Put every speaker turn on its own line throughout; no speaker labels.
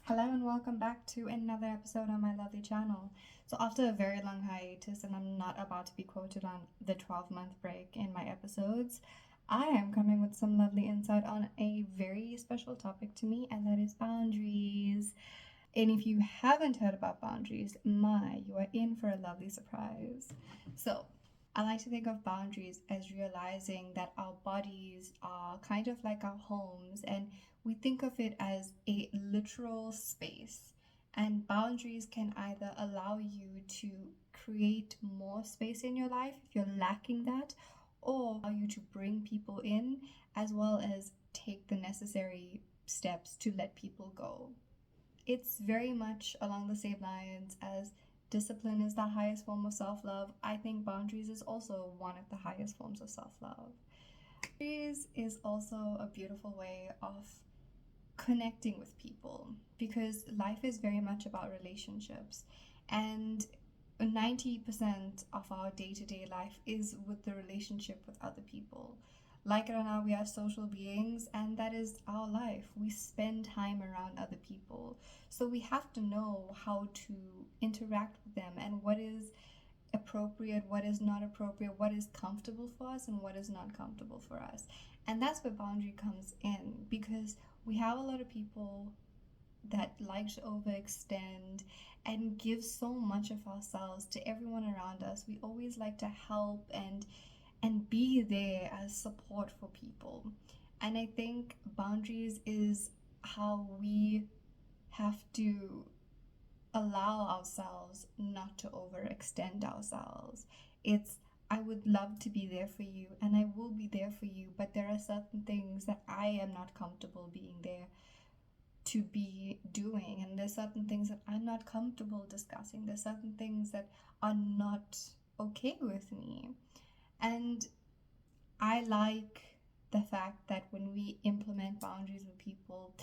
Hello and welcome back to another episode on my lovely channel. So after a very long hiatus, and I'm not about to be quoted on the 12-month break in my episodes, I am coming with some lovely insight on a very special topic to me, and that is boundaries. And if you haven't heard about boundaries, you are in for a lovely surprise. So I like to think of boundaries as realizing that our bodies are kind of like our homes, and we think of it as a literal space. And boundaries can either allow you to create more space in your life if you're lacking that, or allow you to bring people in as well as take the necessary steps to let people go. It's very much along the same lines as discipline is the highest form of self-love. I think boundaries is also one of the highest forms of self-love. Boundaries is also a beautiful way of connecting with people because life is very much about relationships, and 90% of our day-to-day life is with the relationship with other people. Like it or not, we are social beings, and that is our life. We spend time around other people. So we have to know how to interact with them and what is appropriate, what is not appropriate, what is comfortable for us, and what is not comfortable for us. And that's where boundary comes in, because we have a lot of people that like to overextend and give so much of ourselves to everyone around us. We always like to help and be there as support for people. And I think boundaries is how we have to allow ourselves not to overextend ourselves. It's, I would love to be there for you and I will be there for you, but there are certain things that I am not comfortable being there to be doing, and there's certain things that I'm not comfortable discussing. There's certain things that are not okay with me. And I like the fact that when we implement boundaries with people,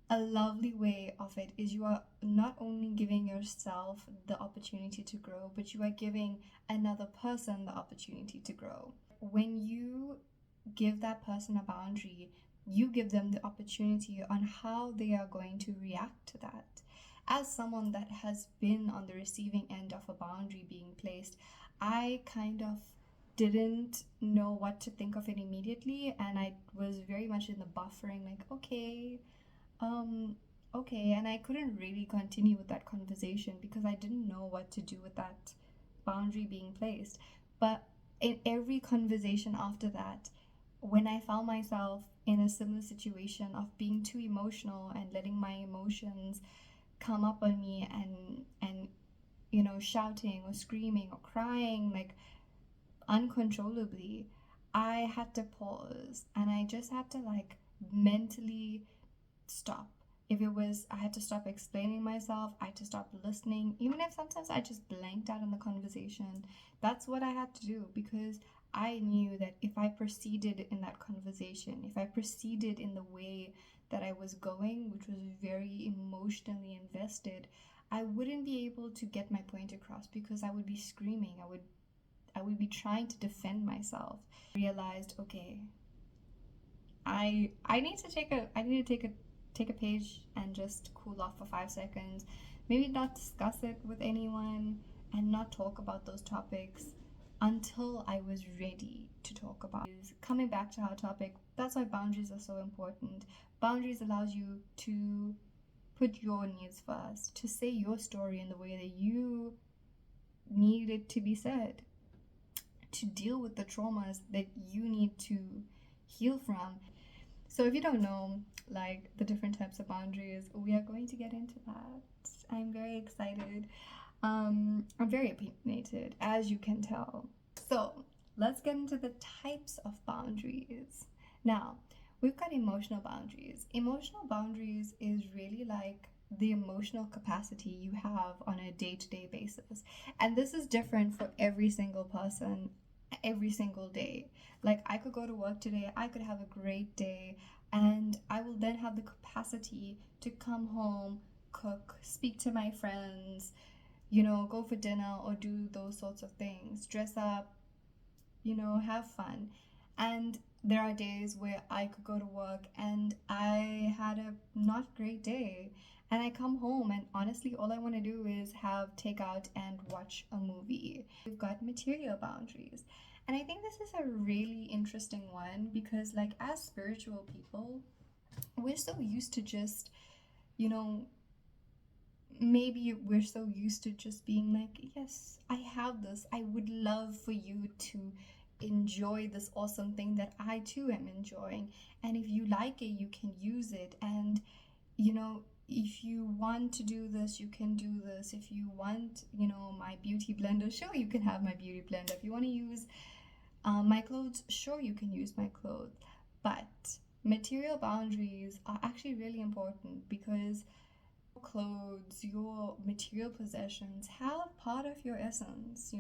a lovely way of it is you are not only giving yourself the opportunity to grow, but you are giving another person the opportunity to grow. When you give that person a boundary, you give them the opportunity on how they are going to react to that. As someone that has been on the receiving end of a boundary being placed, I kind of didn't know what to think of it immediately, and I was very much in the buffering, like, um okay, and I couldn't really continue with that conversation because I didn't know what to do with that boundary being placed. But in every conversation after that, when I found myself in a similar situation of being too emotional and letting my emotions come up on me and shouting or screaming or crying like uncontrollably, I had to pause and I just had to like mentally stop. If it was, I had to stop explaining myself, I had to stop listening, even if sometimes I just blanked out in the conversation. That's what I had to do, because I knew that if I proceeded in that conversation, if I proceeded in the way that I was going, which was very emotionally invested, I wouldn't be able to get my point across because I would be screaming. I would be trying to defend myself. I realized, okay, I need to take a page and just cool off for 5 seconds. Maybe not discuss it with anyone and not talk about those topics until I was ready to talk about it. Coming back to our topic, that's why boundaries are so important. Boundaries allows you to put your needs first, to say your story in the way that you need it to be said, to deal with the traumas that you need to heal from. So if you don't know, like, the different types of boundaries, we are going to get into that. I'm very excited. I'm very opinionated, as you can tell. So let's get into the types of boundaries. Now, we've got emotional boundaries. Emotional boundaries is really like the emotional capacity you have on a day-to-day basis. And this is different for every single person every single day. Like, I could go to work today, I could have a great day, and I will then have the capacity to come home, cook, speak to my friends, go for dinner or do those sorts of things, dress up, have fun. And there are days where I could go to work and I had a not great day. And I come home and honestly, all I want to do is have takeout and watch a movie. We've got material boundaries. And I think this is a really interesting one because, like, as spiritual people, we're so used to just, you know, maybe we're so used to just being like, yes, I have this. I would love for you to enjoy this awesome thing that I too am enjoying. And if you like it, you can use it. And, if you want to do this, you can do this. If you want, my beauty blender, sure, you can have my beauty blender. If you want to use my clothes, sure, you can use my clothes. But material boundaries are actually really important because clothes, your material possessions have part of your essence,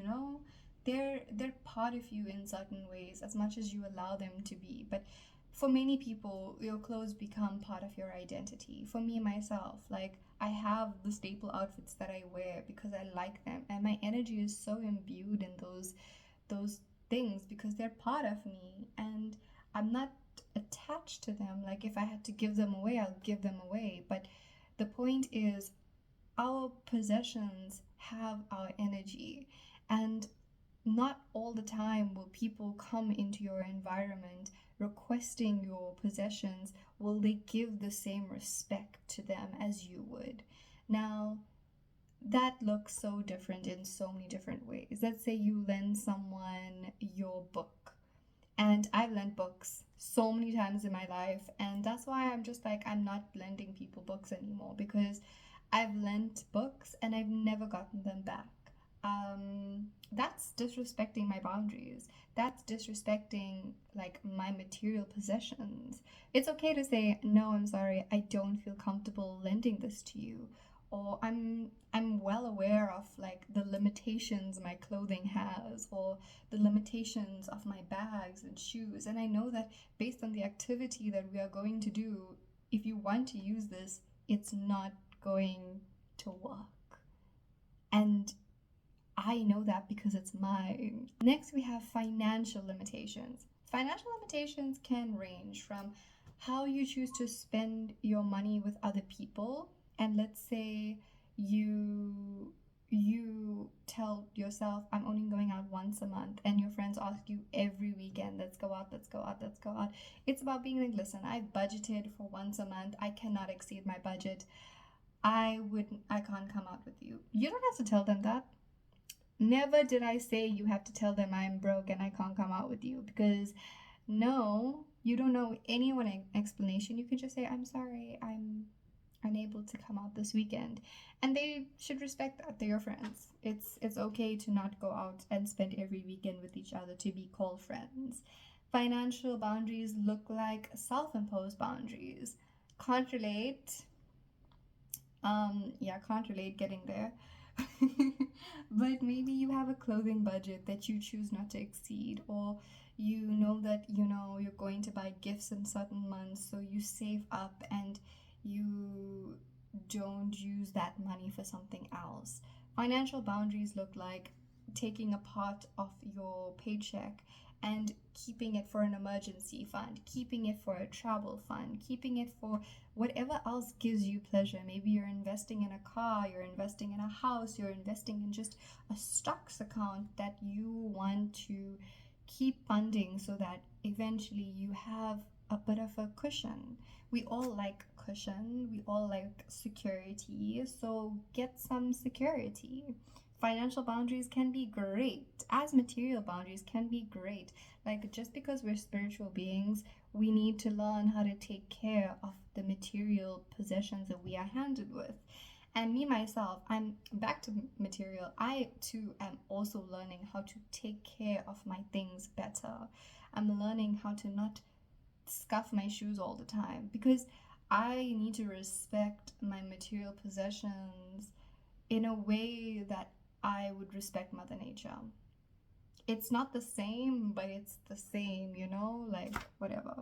they're part of you in certain ways as much as you allow them to be. But for many people, your clothes become part of your identity. For me myself, like, I have the staple outfits that I wear because I like them, and my energy is so imbued in those things because they're part of me, and I'm not attached to them. Like, if I had to give them away, I'll give them away. But the point is, our possessions have our energy, and not all the time will people come into your environment requesting your possessions. Will they give the same respect to them as you would? Now, that looks so different in so many different ways. Let's say you lend someone your book, and I've lent books so many times in my life, and that's why I'm just like, I'm not lending people books anymore, because I've lent books and I've never gotten them back. That's disrespecting my boundaries. That's disrespecting, like, my material possessions. It's okay to say, no, I'm sorry, I don't feel comfortable lending this to you. Or I'm well aware of, like, the limitations my clothing has, or the limitations of my bags and shoes. And I know that based on the activity that we are going to do, if you want to use this, it's not going to work. And I know that because it's mine. Next, we have financial limitations. Financial limitations can range from how you choose to spend your money with other people. And let's say you tell yourself, I'm only going out once a month, and your friends ask you every weekend, let's go out, let's go out, let's go out. It's about being like, listen, I've budgeted for once a month, I cannot exceed my budget. I can't come out with you. You don't have to tell them that. Never did I say you have to tell them I'm broke and I can't come out with you, because no, you don't know anyone explanation. You can just say, I'm sorry, I'm unable to come out this weekend, and they should respect that. They're your friends. It's okay to not go out and spend every weekend with each other to be called friends. Financial boundaries look like self-imposed boundaries. Can't relate. Yeah, can't relate getting there. But maybe you have a clothing budget that you choose not to exceed, or you know that you're going to buy gifts in certain months, so you save up and you don't use that money for something else. Financial boundaries look like taking a part of your paycheck and keeping it for an emergency fund, keeping it for a travel fund, keeping it for whatever else gives you pleasure. Maybe you're investing in a car, you're investing in a house, you're investing in just a stocks account that you want to keep funding so that eventually you have a bit of a cushion. We all like cushion, we all like security, so get some security. Financial boundaries can be great, as material boundaries can be great. Like, just because we're spiritual beings, we need to learn how to take care of the material possessions that we are handed with. And me myself, I'm back to material. I too am also learning how to take care of my things better. I'm learning how to not scuff my shoes all the time, because I need to respect my material possessions in a way that I would respect Mother Nature. It's not the same, but it's the same, like, whatever.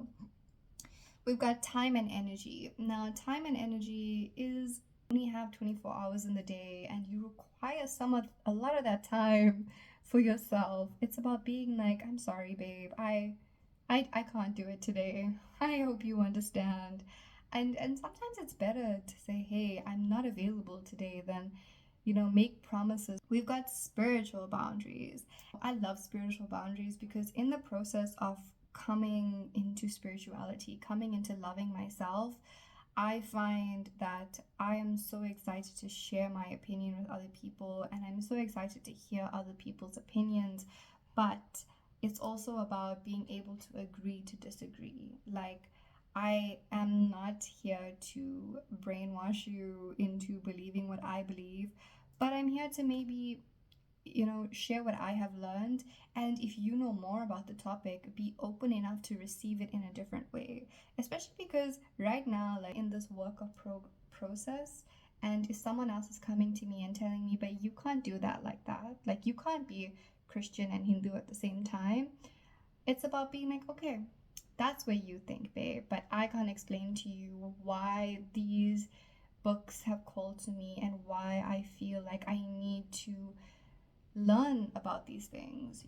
We've got time and energy. Now, time and energy is, only have 24 hours in the day, and you require a lot of that time for yourself. It's about being like, I'm sorry, babe, I I can't do it today. I hope you understand. And sometimes it's better to say, hey, I'm not available today than, make promises. We've got spiritual boundaries. I love spiritual boundaries because in the process of coming into spirituality, coming into loving myself, I find that I am so excited to share my opinion with other people, and I'm so excited to hear other people's opinions. But it's also about being able to agree to disagree. Like, I am not here to brainwash you into believing what I believe, but I'm here to maybe share what I have learned. And if you know more about the topic, be open enough to receive it in a different way. Especially because right now, like in this work of process, and if someone else is coming to me and telling me, but you can't do that like that, like you can't be Christian and Hindu at the same time, it's about being like, okay, that's what you think, babe, but I can't explain to you why these books have called to me and why I feel like I need to learn about these things.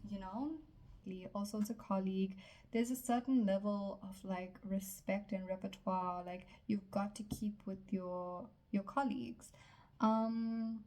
Also, as a colleague, there's a certain level of like respect and repertoire like you've got to keep with your colleagues. um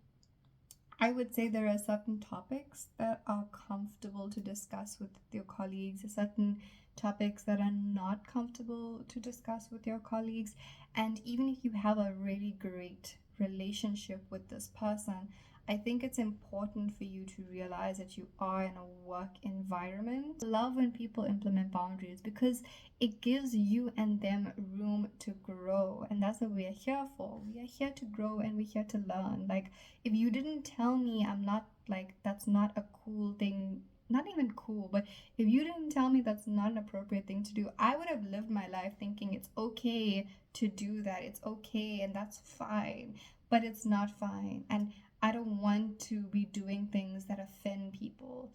I would say there are certain topics that are comfortable to discuss with your colleagues, certain topics that are not comfortable to discuss with your colleagues. And even if you have a really great relationship with this person, I think it's important for you to realize that you are in a work environment. I love when people implement boundaries because it gives you and them room to grow. And that's what we are here for. We are here to grow and we're here to learn. Like, if you didn't tell me I'm not like that's not a cool thing, not even cool, but if you didn't tell me that's not an appropriate thing to do, I would have lived my life thinking it's okay to do that, it's okay, and that's fine. But it's not fine, and I don't want to be doing things that offend people.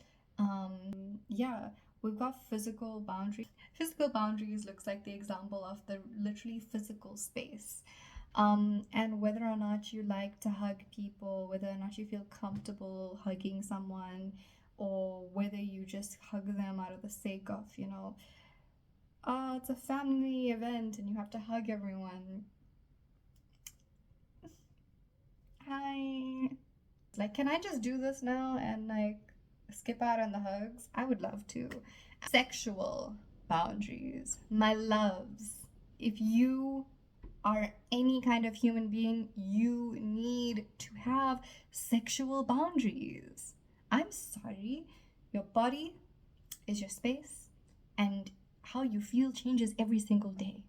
Yeah, we've got physical boundaries. Physical boundaries looks like the example of the literally physical space. And whether or not you like to hug people, whether or not you feel comfortable hugging someone, or whether you just hug them out of the sake of, it's a family event and you have to hug everyone. Hi. Like, can I just do this now and like skip out on the hugs? I would love to. Sexual boundaries. My loves. If you are any kind of human being, you need to have sexual boundaries. I'm sorry. Your body is your space, and how you feel changes every single day.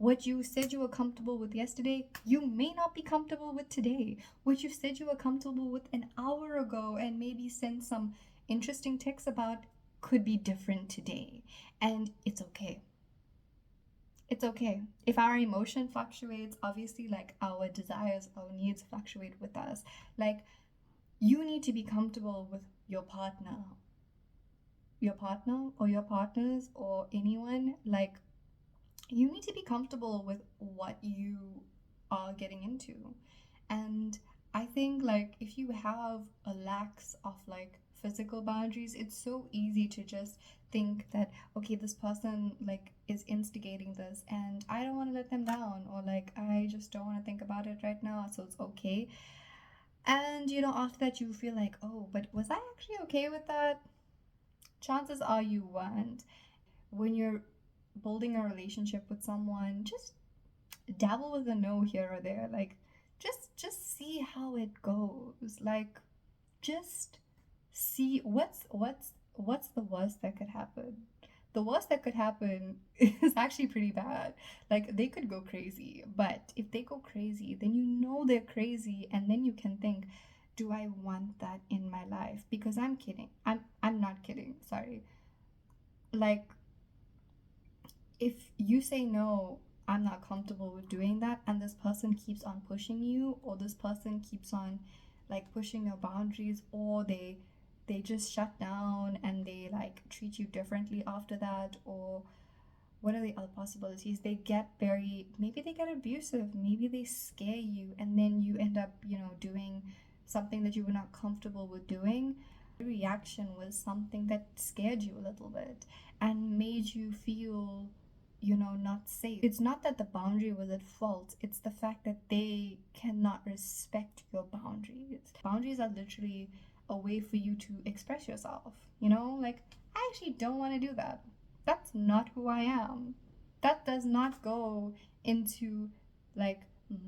What you said you were comfortable with yesterday, you may not be comfortable with today. What you said you were comfortable with an hour ago and maybe sent some interesting texts about could be different today. And it's okay. It's okay. If our emotion fluctuates, obviously, like our desires, our needs fluctuate with us. Like, you need to be comfortable with your partner or your partners or anyone. Like, you need to be comfortable with what you are getting into. And I think, like, if you have a lax of like physical boundaries, it's so easy to just think that, okay, this person like is instigating this and I don't want to let them down, or like I just don't want to think about it right now, so it's okay. And after that you feel like, oh, but was I actually okay with that? Chances are you weren't. When you're building a relationship with someone, just dabble with a no here or there. Like, just see how it goes. Like, just see what's the worst that could happen. The worst that could happen is actually pretty bad. Like, they could go crazy, but if they go crazy, then you know they're crazy, and then you can think, do I want that in my life? Because I'm kidding. I'm not kidding. Sorry. Like, if you say no, I'm not comfortable with doing that, and this person keeps on pushing you, or this person keeps on like pushing your boundaries, or they just shut down and they like treat you differently after that, or what are the other possibilities? They get very, maybe they get abusive, maybe they scare you, and then you end up doing something that you were not comfortable with doing. reaction was something that scared you a little bit and made you feel, you know, not safe. It's not that the boundary was at fault, it's the fact that they cannot respect your boundaries. Boundaries are literally a way for you to express yourself, you know, like, I actually don't want to do that. That's not who I am. That does not go into like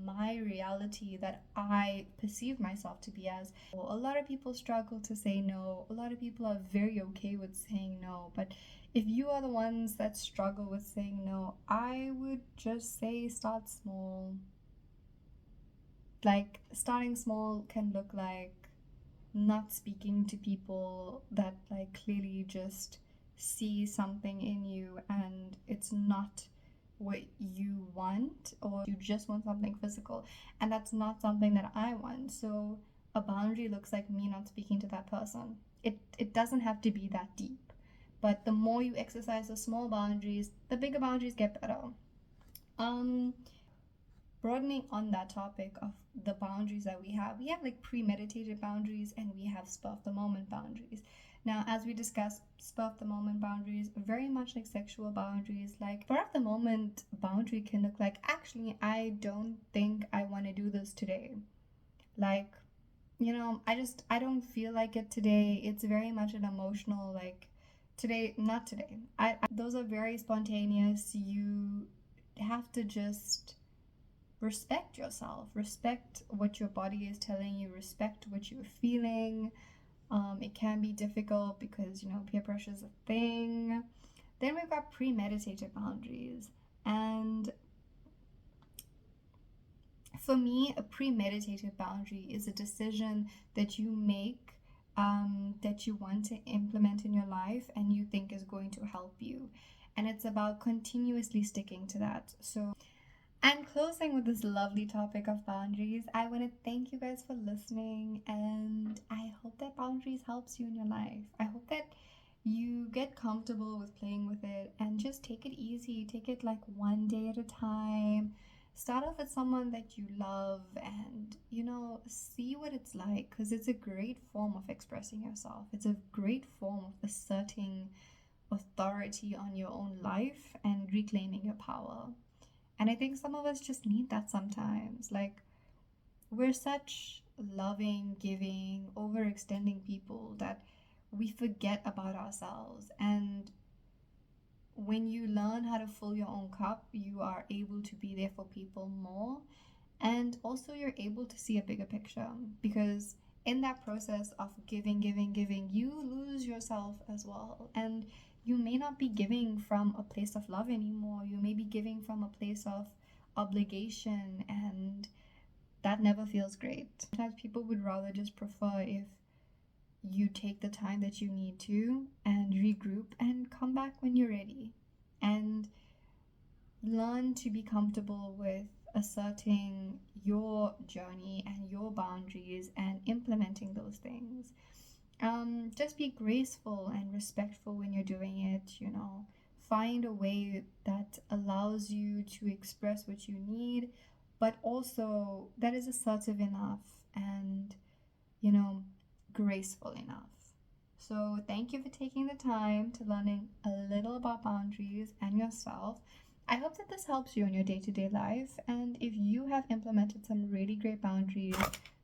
my reality that I perceive myself to be as. A lot of people struggle to say no. A lot of people are very okay with saying no. But if you are the ones that struggle with saying no, I would just say start small. Like, starting small can look like not speaking to people that like clearly just see something in you and it's not what you want, or you just want something physical, and that's not something that I want. So a boundary looks like me not speaking to that person. It doesn't have to be that deep, but the more you exercise the small boundaries, the bigger boundaries get better. um Broadening on that topic of the boundaries that we have like premeditated boundaries and we have spur of the moment boundaries. Now, as we discussed, spur of the moment boundaries, very much like sexual boundaries, like spur of the moment boundary can look like, actually, I don't think I want to do this today. Like, you know, I don't feel like it today. It's very much an emotional, like, today, not today. Those are very spontaneous. You have to just respect yourself, respect what your body is telling you, respect what you're feeling. It can be difficult because, you know, peer pressure is a thing. Then we've got premeditated boundaries. And for me, a premeditated boundary is a decision that you make, that you want to implement in your life and you think is going to help you. And it's about continuously sticking to that. So I'm closing with this lovely topic of boundaries. I want to thank you guys for listening, and I hope that boundaries helps you in your life. I hope that you get comfortable with playing with it and just take it easy. Take it like one day at a time. Start off with someone that you love and, you know, see what it's like, because it's a great form of expressing yourself. It's a great form of asserting authority on your own life and reclaiming your power. And I think some of us just need that sometimes. Like, we're such loving, giving, overextending people that we forget about ourselves. And when you learn how to fill your own cup, you are able to be there for people more. And also, you're able to see a bigger picture, because in that process of giving, giving, giving, you lose yourself as well. And you may not be giving from a place of love anymore. You may be giving from a place of obligation, and that never feels great. Sometimes people would rather just prefer if you take the time that you need to and regroup and come back when you're ready, and learn to be comfortable with asserting your journey and your boundaries and implementing those things. Just be graceful and respectful when you're doing it, you know. Find a way that allows you to express what you need, but also that is assertive enough and, you know, graceful enough. So thank you for taking the time to learning a little about boundaries and yourself. I hope that this helps you in your day-to-day life, and if you have implemented some really great boundaries,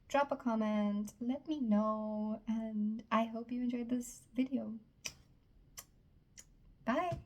drop a comment, let me know, and I hope you enjoyed this video. Bye!